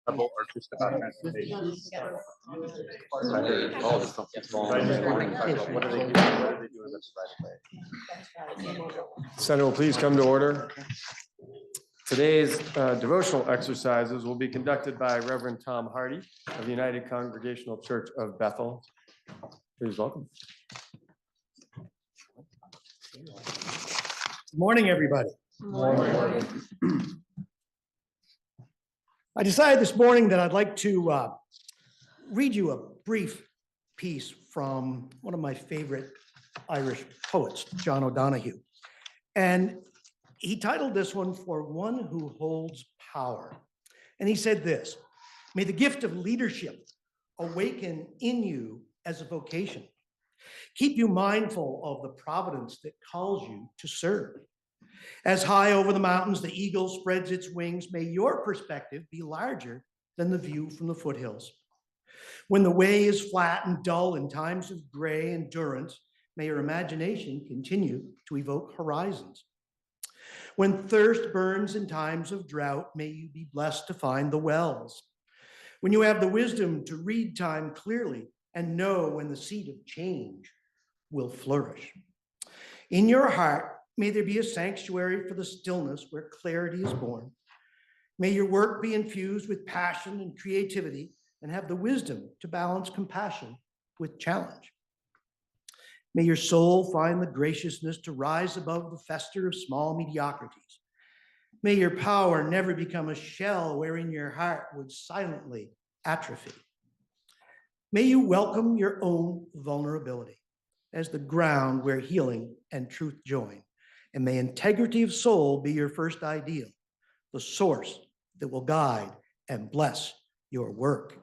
Rebel or just about transportation. I heard all the stuff that's going on. What are they doing? What are they doing with the right of way? Senate will please come to order. Today's devotional exercises will be conducted by Reverend Tom Hardy of the United Congregational Church of Bethel. Please welcome. Good morning, everybody. Good morning. I decided this morning that I'd like to read you a brief piece from one of my favorite Irish poets, John O'Donoghue. And he titled this one, "For One Who Holds Power." And he said this: "May the gift of leadership awaken in you as a vocation. Keep you mindful of the providence that calls you to serve. As high over the mountains the eagle spreads its wings, may your perspective be larger than the view from the foothills. When the way is flat and dull in times of gray endurance, may your imagination continue to evoke horizons. When thirst burns in times of drought, may you be blessed to find the wells. When you have the wisdom to read time clearly and know when the seed of change will flourish. In your heart, may there be a sanctuary for the stillness where clarity is born. May your work be infused with passion and creativity and have the wisdom to balance compassion with challenge. May your soul find the graciousness to rise above the fester of small mediocrities. May your power never become a shell wherein your heart would silently atrophy. May you welcome your own vulnerability as the ground where healing and truth join. And may integrity of soul be your first ideal, the source that will guide and bless your work."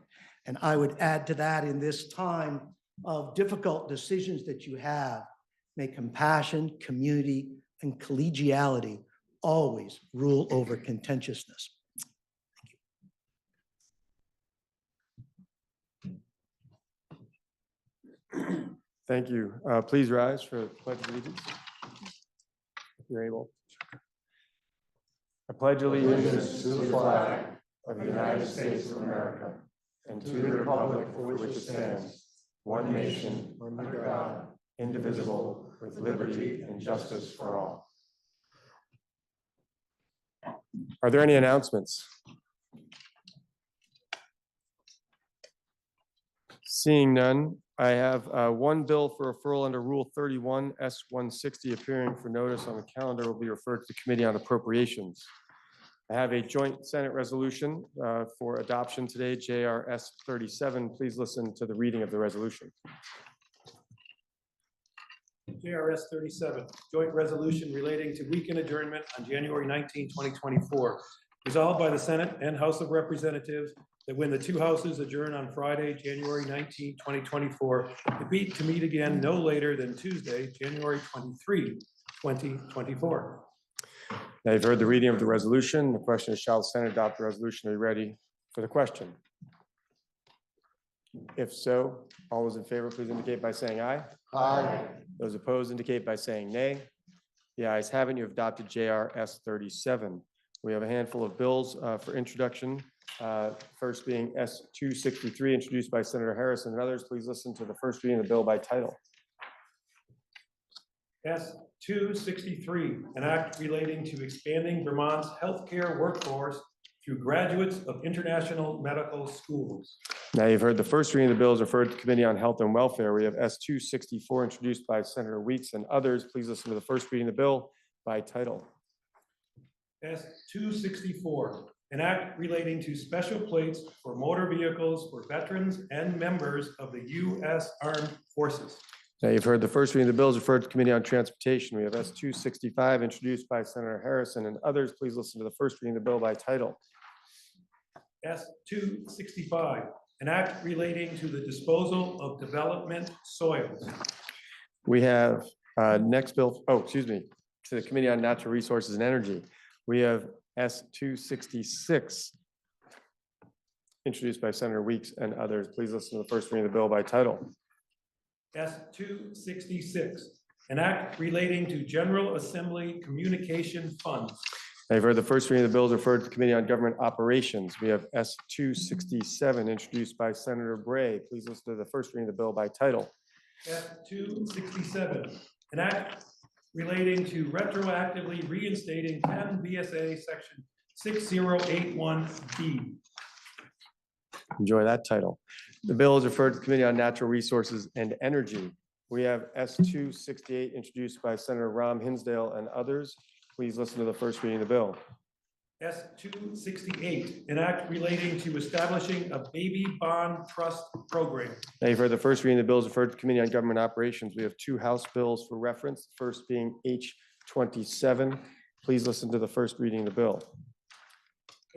And I would add to that, in this time of difficult decisions that you have, may compassion, community, and collegiality always rule over contentiousness. Thank you. Please rise for the Pledge of Allegiance, if you're able. I pledge allegiance to the flag of the United States of America and to the republic for which it stands, one nation, under God, indivisible, with liberty and justice for all. Are there any announcements? Seeing none, I have one bill for referral under Rule 31 S-160 appearing for notice on the calendar will be referred to the Committee on Appropriations. I have a joint Senate resolution for adoption today, JRS 37. Please listen to the reading of the resolution. JRS 37, joint resolution relating to weekend adjournment on January 19, 2024. Resolved by the Senate and House of Representatives that when the two houses adjourn on Friday, January 19, 2024, to meet again no later than Tuesday, January 23, 2024. Now you've heard the reading of the resolution. The question is, shall the Senate adopt the resolution? Are you ready for the question? If so, all those in favor, please indicate by saying aye. Aye. Those opposed indicate by saying nay. The ayes have it. You have adopted JRS 37. We have a handful of bills for introduction. First being S-263, introduced by Senator Harrison and others. Please listen to the first reading of the bill by title. S-263, an act relating to expanding Vermont's healthcare workforce through graduates of international medical schools. Now you've heard the first reading of the bill is referred to Committee on Health and Welfare. We have S-264 introduced by Senator Weeks and others. Please listen to the first reading of the bill by title. S-264, an act relating to special plates for motor vehicles for veterans and members of the U.S. Armed Forces. Now you've heard the first reading of the bill is referred to Committee on Transportation. We have S-265 introduced by Senator Harrison and others. Please listen to the first reading of the bill by title. S-265, an act relating to the disposal of development soils. We have next bill, to the Committee on Natural Resources and Energy. We have S-266 introduced by Senator Weeks and others. Please listen to the first reading of the bill by title. S-266, an act relating to General Assembly communication funds. I've heard the first reading of the bills referred to the Committee on Government Operations. We have S 267 introduced by Senator Bray. Please listen to the first reading of the bill by title. F-267, an act relating to retroactively reinstating 10 VSA Section 6081B. Enjoy that title. The bill is referred to the Committee on Natural Resources and Energy. We have S 268 introduced by Senator Ram Hinsdale and others. Please listen to the first reading of the bill. S-268, an act relating to establishing a baby bond trust program. Now you've heard the first reading of the bills referred to the Committee on Government Operations. We have two House bills for reference, the first being H-27. Please listen to the first reading of the bill.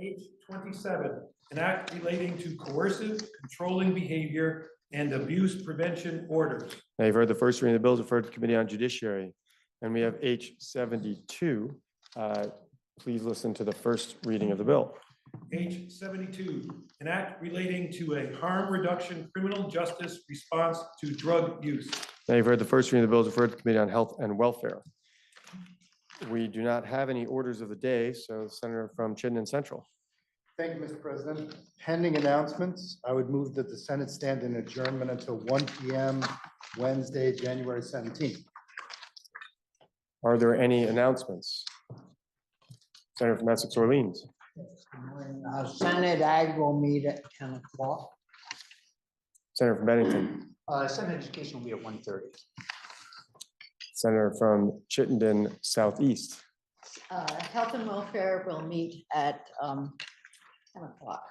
H-27, an act relating to coercive, controlling behavior and abuse prevention orders. Now you've heard the first reading of the bills referred to the Committee on Judiciary. And we have H-72. Please listen to the first reading of the bill. H-72, an act relating to a harm reduction criminal justice response to drug use. Now you've heard the first reading of the bills referred to the Committee on Health and Welfare. We do not have any orders of the day, so Senator from Chittenden Central. Thank you, Mr. President. Pending announcements, I would move that the Senate stand in adjournment until 1 p.m. Wednesday, January 17th. Are there any announcements? Senator from Essex Orleans. Senate Ag will meet at 10 o'clock. Senator from Bennington. Senate Education will be at 1:30. Senator from Chittenden Southeast. Health and Welfare will meet at 10 o'clock.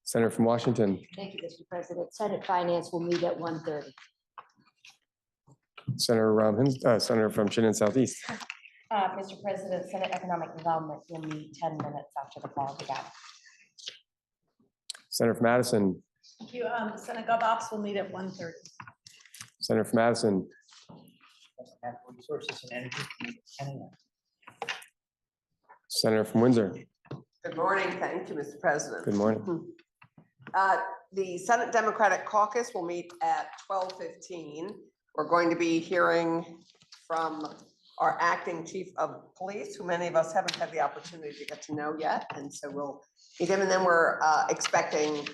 Senator from Washington. Thank you, Mr. President. Senate Finance will meet at 1:30. Senator from Chittenden Southeast. Mr. President, Senate Economic Development will meet 10 minutes after the call began. Senator from Madison. Thank you. Senate Gov Ops will meet at 1:30. Senator from Madison. Natural Resources and Energy. Senator from Windsor. Good morning. Thank you, Mr. President. Good morning. The Senate Democratic Caucus will meet at 12:15. We're going to be hearing from our acting chief of police, who many of us haven't had the opportunity to get to know yet. And so we'll meet him. And then we're expecting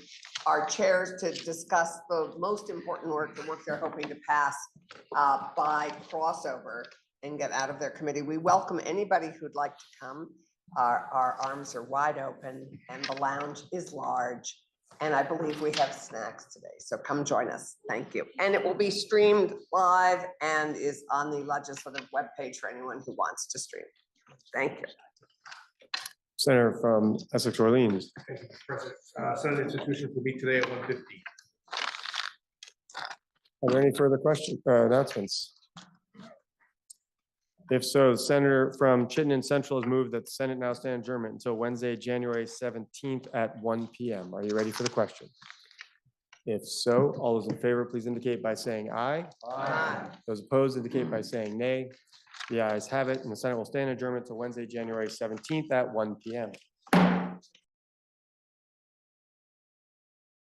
our chairs to discuss the most important work, the work they're hoping to pass by crossover and get out of their committee. We welcome anybody who'd like to come. Our arms are wide open and the lounge is large. And I believe we have snacks today. So come join us. Thank you. And it will be streamed live and is on the legislative webpage for anyone who wants to stream. Thank you. Senator from Essex Orleans. Senate institutions will meet today at 1:15. Are there any further questions, announcements? If so, the Senator from Chittenden Central has moved that the Senate now stand adjournment until Wednesday, January 17th at 1 p.m. Are you ready for the question? If so, all those in favor, please indicate by saying aye. Aye. Those opposed indicate by saying nay. The ayes have it, and the Senate will stand adjournment until Wednesday, January 17th at 1 p.m.